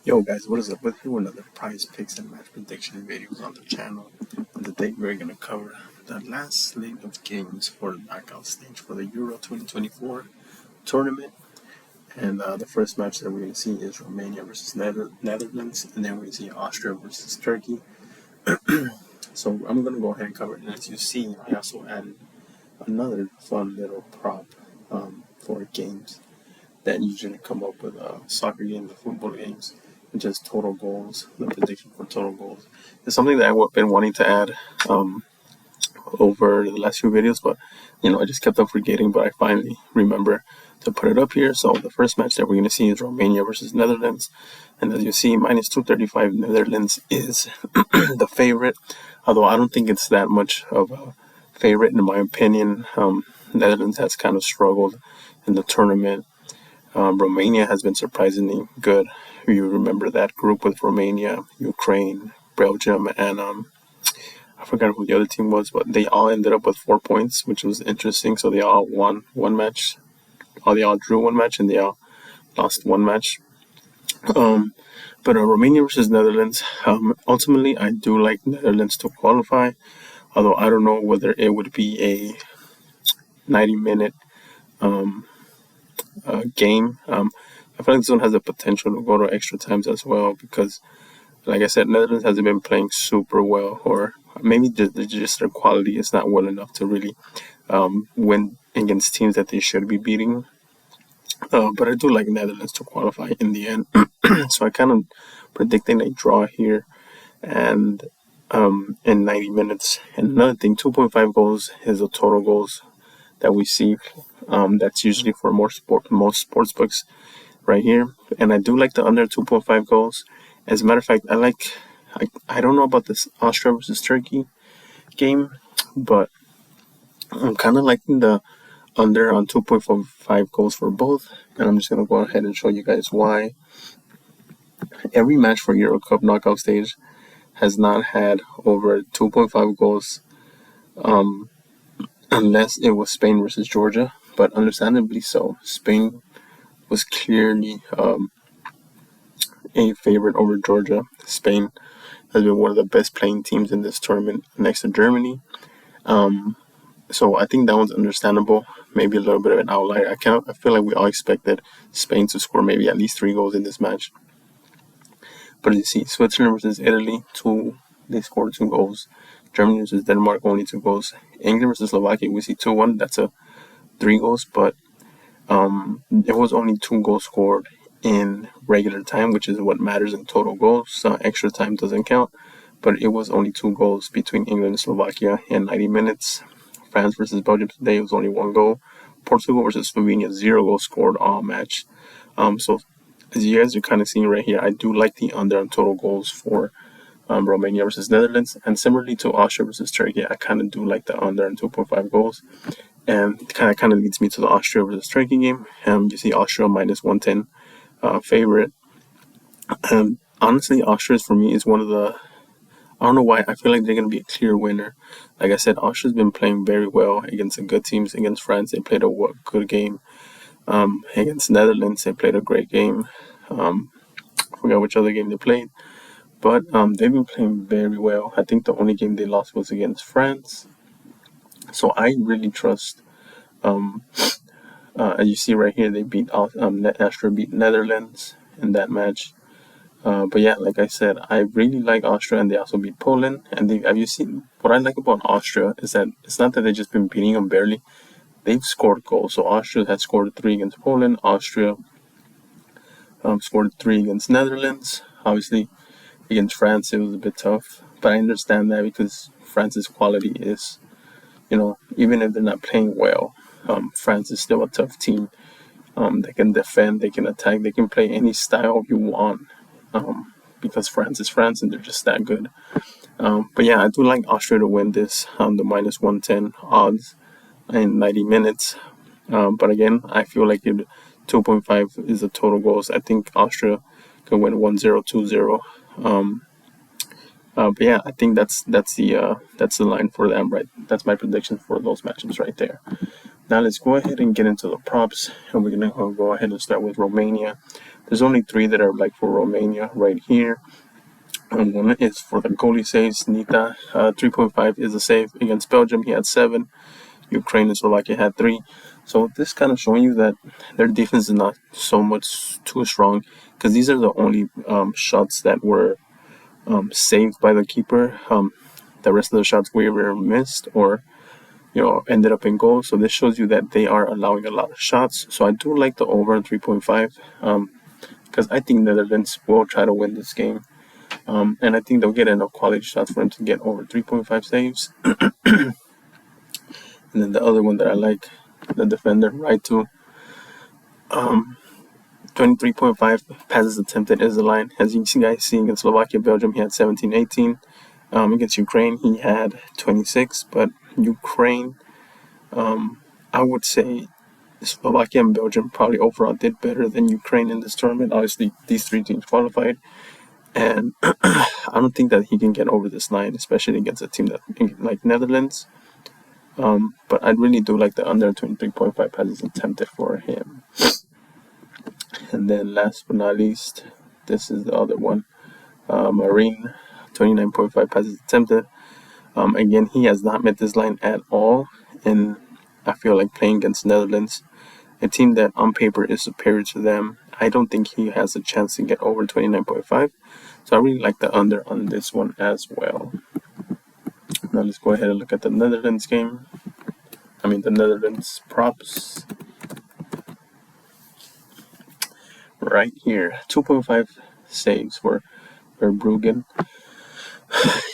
Yo guys, what is up? With you another prize picks and match prediction videos on the channel. And today we're gonna cover the last slate of games for the knockout stage for the Euro 2024 tournament. And the first match that we're gonna see is Romania versus Netherlands, and then we're gonna see Austria versus Turkey. So I'm gonna go ahead and cover it. And as you see, I also added another fun little prop for games that usually come up with soccer games and football games, and just total goals, the prediction for total goals. It's something that I've been wanting to add over the last few videos, but I just kept on forgetting, but I finally remember to put it up here. So the first match that we're going to see is Romania versus Netherlands, and as you see, minus 235 Netherlands is the favorite, although I don't think it's that much of a favorite in my opinion. Netherlands has kind of struggled in the tournament. Romania has been surprisingly good. You remember that group with Romania, Ukraine, Belgium, and I forgot who the other team was, but they all ended up with 4 points, which was interesting. So they all won one match, they all drew one match, and they all lost one match. But Romania versus Netherlands, ultimately I do like Netherlands to qualify, although I don't know whether it would be a 90-minute game. I feel like this one has the potential to go to extra times as well because, like I said, Netherlands hasn't been playing super well, or maybe just their quality is not well enough to really win against teams that they should be beating. But I do like Netherlands to qualify in the end. So I kind of predicting a draw here and in 90 minutes. And another thing, 2.5 goals is the total goals that we see. That's usually for most sports books right here. And I do like the under 2.5 goals. As a matter of fact, I don't know about this Austria versus Turkey game, but I'm kind of liking the under on 2.45 goals for both. And I'm just going to go ahead and show you guys why. Every match for Euro Cup knockout stage has not had over 2.5 goals unless it was Spain versus Georgia. But understandably so, Spain was clearly a favorite over Georgia. Spain has been one of the best playing teams in this tournament next to Germany. So I think that one's understandable. Maybe a little bit of an outlier. I feel like we all expected Spain to score maybe at least 3 goals in this match. But as you see, Switzerland versus Italy, they scored 2 goals. Germany versus Denmark, only 2 goals. England versus Slovakia, we see 2-1. That's 3 goals, but it was only 2 goals scored in regular time, which is what matters in total goals. Extra time doesn't count, but it was only 2 goals between England and Slovakia in 90 minutes. France versus Belgium today, it was only 1 goal. Portugal versus Slovenia, 0 goals scored all match. So as you guys are kind of seeing right here, I do like the under on total goals for Romania versus Netherlands, and similarly to Austria versus Turkey, I kind of do like the under on 2.5 goals. And it kind of leads me to the Austria versus Turkey game. You see Austria minus 110 favorite. And honestly, Austria for me is one of the, I don't know why, I feel like they're going to be a clear winner. Like I said, Austria's been playing very well against the good teams. Against France, they played a good game. Against Netherlands, they played a great game. I forgot which other game they played. But they've been playing very well. I think the only game they lost was against France. So I really trust. As you see right here, they beat Austria beat Netherlands in that match. But yeah, like I said, I really like Austria, and they also beat Poland. And have you seen what I like about Austria is that it's not that they've just been beating them barely; they've scored goals. So Austria had scored 3 against Poland. Austria scored 3 against Netherlands. Obviously, against France, it was a bit tough, but I understand that because France's quality is, even if they're not playing well, France is still a tough team. They can defend, they can attack, they can play any style you want because France is France and they're just that good. But yeah, I do like Austria to win this, the minus 110 odds in 90 minutes. But again, I feel like 2.5 is the total goals. I think Austria can win 1-0, 2-0. But yeah, I think that's the line for them, right? That's my prediction for those matchups right there. Now let's go ahead and get into the props, and we're gonna go ahead and start with Romania. There's only 3 that are like for Romania right here. And one is for the goalie saves. Nita, 3.5 is a save against Belgium. He had 7. Ukraine and Slovakia had 3. So this kind of showing you that their defense is not so much too strong, because these are the only shots that were saved by the keeper. The rest of the shots we were missed or ended up in goal. So this shows you that they are allowing a lot of shots. So I do like the over on 3.5 because I think Netherlands will try to win this game. And I think they'll get enough quality shots for him to get over 3.5 saves. And then the other one that I like, the defender, right to 23.5 passes attempted is the line. As you guys see against Slovakia, Belgium, he had 17, 18. Against Ukraine, he had 26. But Ukraine, I would say Slovakia and Belgium probably overall did better than Ukraine in this tournament. Obviously, these 3 teams qualified. And I don't think that he can get over this line, especially against a team that like Netherlands. But I really do like the under 23.5 passes attempted for him. And then last but not least, this is the other one. Marine, 29.5 passes attempted. Again, he has not met this line at all. And I feel like playing against Netherlands, a team that on paper is superior to them, I don't think he has a chance to get over 29.5. So I really like the under on this one as well. Now let's go ahead and look at the Netherlands game. The Netherlands props. Right here, 2.5 saves for Verbruggen.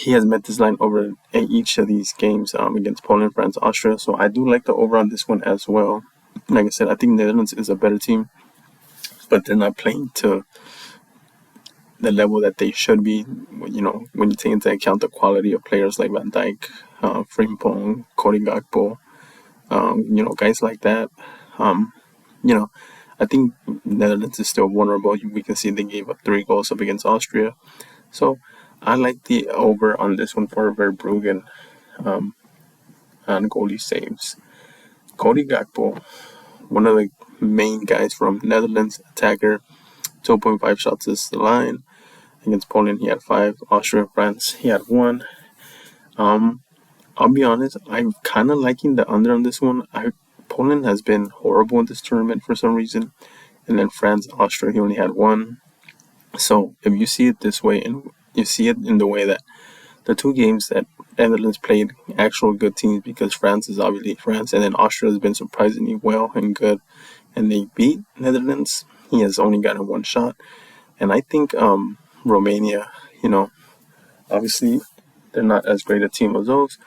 He has met this line over each of these games against Poland, France, Austria. So I do like the over on this one as well. Like I said, I think Netherlands is a better team, but they're not playing to the level that they should be. When you take into account the quality of players like Van Dijk, Frimpong, Cody Gakpo, guys like that. I think Netherlands is still vulnerable. We can see they gave up 3 goals up against Austria. So I like the over on this one for Verbruggen on goalie saves. Cody Gakpo, one of the main guys from Netherlands, attacker, 2.5 shots is the line. Against Poland, he had 5. Austria, France, he had 1. I'll be honest, I'm kind of liking the under on this one. Poland has been horrible in this tournament for some reason. And then France, Austria, he only had 1. So if you see it this way, and you see it in the way that the 2 games that Netherlands played actual good teams, because France is obviously France, and then Austria has been surprisingly well and good, and they beat Netherlands. He has only gotten 1 shot. And I think Romania, obviously they're not as great a team as those.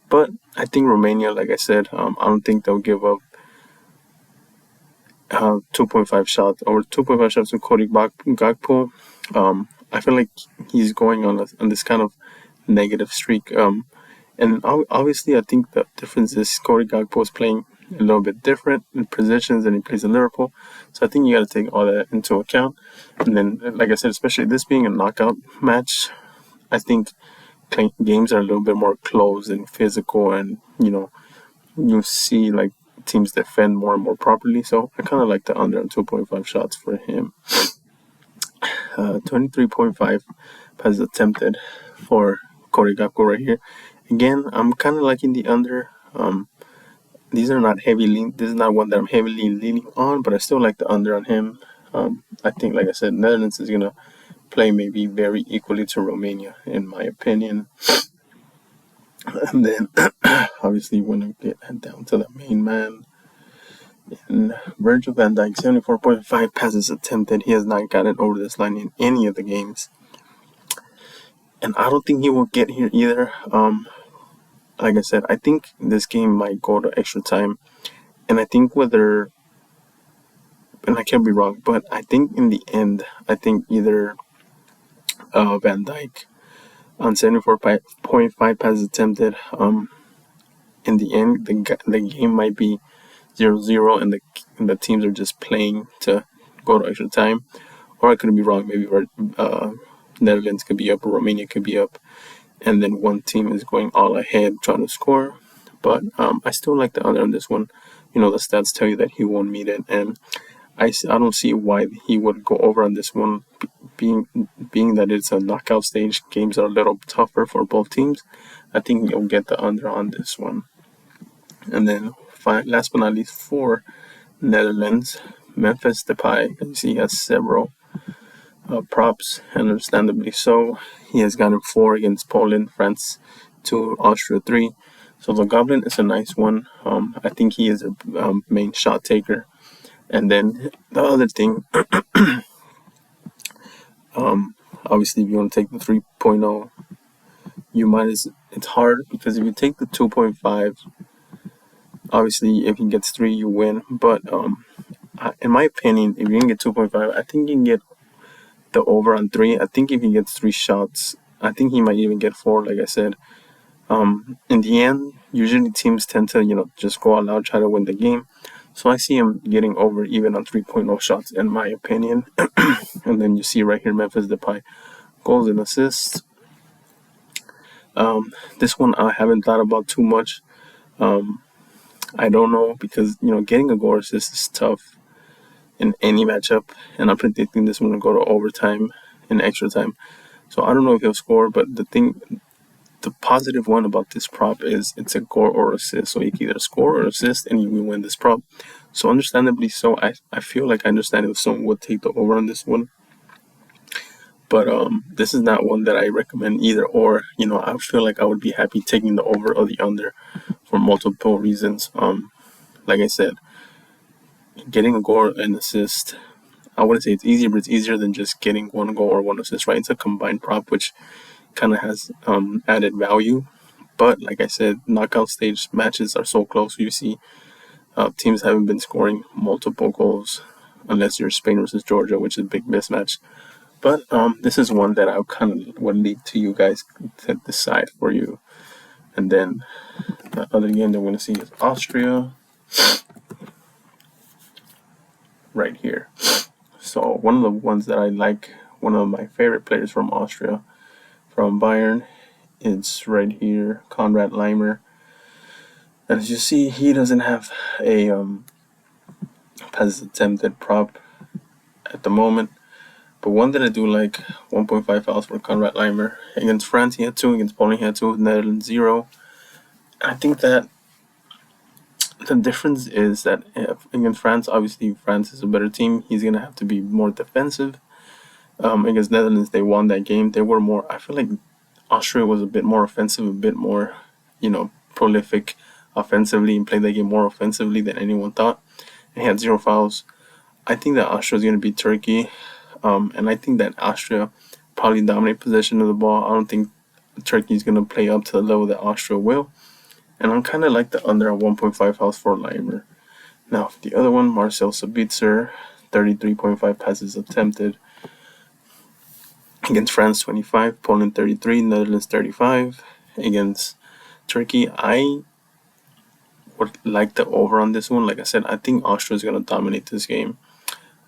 But I think Romania, like I said, I don't think they'll give up 2.5 shots over 2.5 shots to Cody Gakpo. I feel like he's going on this kind of negative streak. And obviously, I think the difference is Cody Gakpo is playing a little bit different in positions than he plays in Liverpool. So I think you got to take all that into account. And then, like I said, especially this being a knockout match, I think games are a little bit more close and physical, and you see like teams defend more and more properly. So I kind of like the under on 2.5 shots for him. 23.5 passes attempted for Cody Gakpo right here. Again, I'm kind of liking the under. These are not this is not one that I'm heavily leaning on, but I still like the under on him. I think, like I said, Netherlands is gonna play maybe very equally to Romania, in my opinion. And then, obviously, when I get down to the main man, and Virgil van Dijk, 74.5 passes attempted. He has not gotten over this line in any of the games. And I don't think he will get here either. Like I said, I think this game might go to extra time. And I think and I can't be wrong, but I think in the end, I think either Van Dijk on 74.5 passes attempted, in the end, the game might be 0-0, and the teams are just playing to go to extra time. Or I could be wrong. Maybe Netherlands could be up or Romania could be up, and then one team is going all ahead trying to score. But I still like the under on this one. the stats tell you that he won't meet it, and I don't see why he would go over on this one, being that it's a knockout stage. Games are a little tougher for both teams. I think he'll get the under on this one. And then last but not least, for Netherlands, Memphis Depay. As you see, he has several props, and understandably so. He has gotten 4 against Poland, France 2, Austria 3. So the Goblin is a nice one. I think he is a main shot taker. And then the other thing, obviously, if you want to take the 3.0, it's hard because if you take the 2.5, obviously, if he gets 3, you win. But in my opinion, if you can get 2.5, I think you can get the over on 3. I think if he gets 3 shots, I think he might even get 4, like I said. In the end, usually teams tend to, just go all out, try to win the game. So I see him getting over even on 3.0 shots, in my opinion. And then you see right here, Memphis Depay, goals and assists. This one I haven't thought about too much. I don't know because, getting a goal or assist is tough in any matchup. And I'm predicting this one will go to overtime and extra time. So I don't know if he'll score, but the positive one about this prop is it's a goal or assist. So you can either score or assist and you will win this prop. So understandably so, I feel like I understand if someone would take the over on this one. But this is not one that I recommend either or. I feel like I would be happy taking the over or the under for multiple reasons. Like I said, getting a goal and assist, I wouldn't say it's easier, but it's easier than just getting 1 goal or 1 assist, right? It's a combined prop, which kind of has added value. But like I said, knockout stage matches are so close. You see teams haven't been scoring multiple goals unless you're Spain versus Georgia, which is a big mismatch. But this is one that I kind of would leave to you guys to decide for you. And then the other game that we're going to see is Austria. Right here. So one of the ones that I like, one of my favorite players from Austria, from Bayern, it's right here, Konrad Leimer. And as you see, he doesn't have a passes attempted prop at the moment. But one that I do like, 1.5 fouls for Konrad Leimer. Against France, he had 2. Against Poland, he had 2. Netherlands, 0. I think that the difference is that against France, obviously France is a better team. He's going to have to be more defensive. Against Netherlands, they won that game. They were more, I feel like Austria was a bit more offensive, a bit more, prolific offensively, and played that game more offensively than anyone thought. And he had 0 fouls. I think that Austria is going to beat Turkey. And I think that Austria probably dominate possession of the ball. I don't think Turkey is going to play up to the level that Austria will. And I'm kind of like the under at 1.5 fouls for Leimer. Now, the other one, Marcel Sabitzer, 33.5 passes attempted. Against France, 25. Poland, 33. Netherlands, 35. Against Turkey, I would like the over on this one. Like I said, I think Austria is going to dominate this game.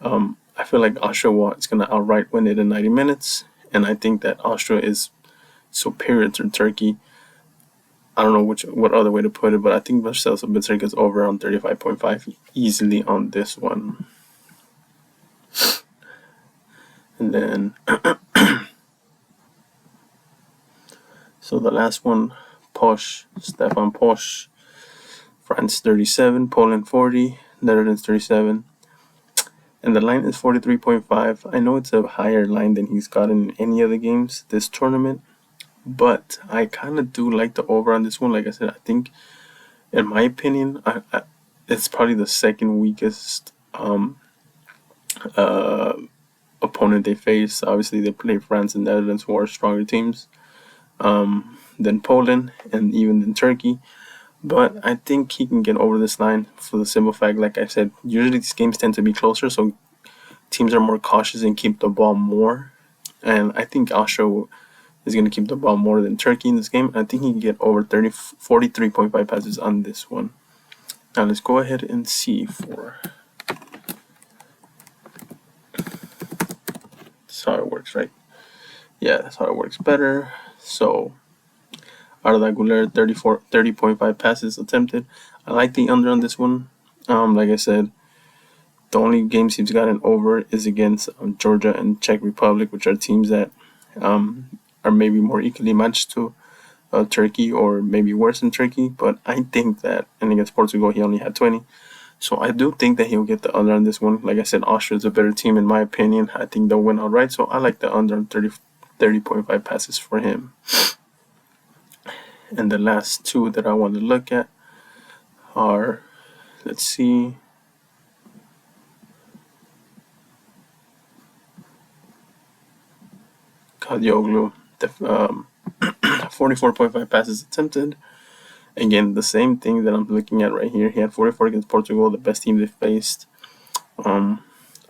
I feel like Austria is going to outright win it in 90 minutes. And I think that Austria is superior to Turkey. I don't know what other way to put it, but I think Marcel Sabitzer gets over on 35.5 easily on this one. And then, so the last one, Stefan Posch, France 37, Poland 40, Netherlands 37. And the line is 43.5. I know it's a higher line than he's gotten in any other games this tournament. But I kind of do like the over on this one. Like I said, I think, in my opinion, it's probably the second weakest opponent they face. Obviously, they play France and Netherlands, who are stronger teams than Poland and even than Turkey. But I think he can get over this line for the simple fact, like I said, usually these games tend to be closer, so teams are more cautious and keep the ball more. And I think Austria is going to keep the ball more than Turkey in this game. I think he can get over 43.5 passes on this one. Now let's go ahead and see for... That's how it works, right? Yeah, that's how it works better. So, Arda Güler, 30.5 passes attempted. I like the under on this one. Like I said, the only games he's gotten over is against Georgia and Czech Republic, which are teams that are maybe more equally matched to Turkey, or maybe worse than Turkey. But I think that, and against Portugal, he only had 20. So I do think that he'll get the under on this one. Like I said, Austria is a better team in my opinion. I think they'll win outright. So I like the under on 30.5 passes for him. And the last two that I want to look at are, let's see, Kadioglu, 44.5 passes attempted. Again, the same thing that I'm looking at right here. He had 44 against Portugal, the best team they faced. I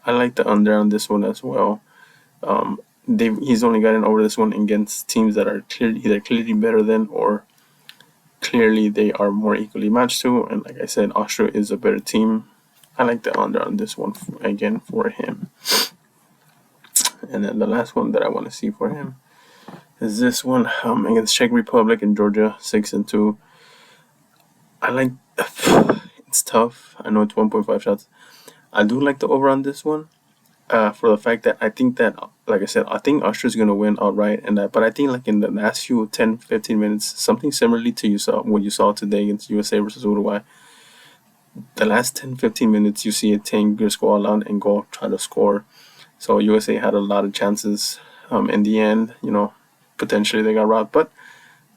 like the under on this one as well. He's only gotten over this one against teams that are either clearly better than, or clearly they are more equally matched to. And like I said, Austria is a better team. I like the under on this one again for him. And then the last one that I want to see for him is this one against Czech Republic and Georgia, 6-2. I like. It's tough. I know it's 1.5 shots. I do like the over on this one, for the fact that I think that, like I said, I think Austria's gonna win outright, and that. But I think like in the last few 10-15 minutes, something similarly to what you saw today against USA versus Uruguay. The last 10-15 minutes, you see a team just go all out and go try to score. So USA had a lot of chances. In the end, potentially they got robbed, but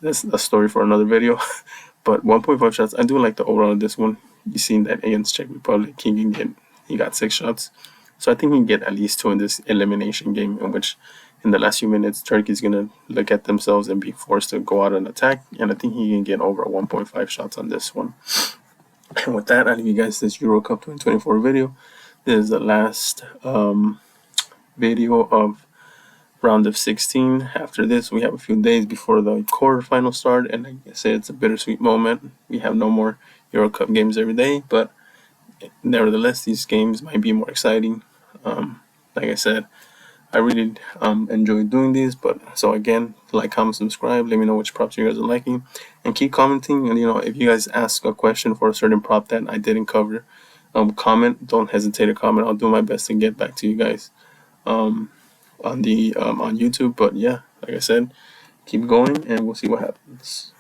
that's a story for another video. But 1.5 shots, I do like the over on this one. You seen that against Czech Republic, he got 6 shots. So I think he can get at least 2 in this elimination game, in which in the last few minutes, Turkey's going to look at themselves and be forced to go out and attack. And I think he can get over 1.5 shots on this one. And with that, I'll leave you guys this Euro Cup 2024 video. This is the last video of round of 16. After this, we have a few days before the quarterfinals start, and like I said, it's a bittersweet moment. We have no more Euro Cup games every day, but nevertheless, these games might be more exciting. Like I said, I really enjoy doing these. But so again, like, comment, subscribe. Let me know which props you guys are liking, and keep commenting. And if you guys ask a question for a certain prop that I didn't cover, comment. Don't hesitate to comment. I'll do my best to get back to you guys on YouTube. But yeah, like I said, keep going, and we'll see what happens.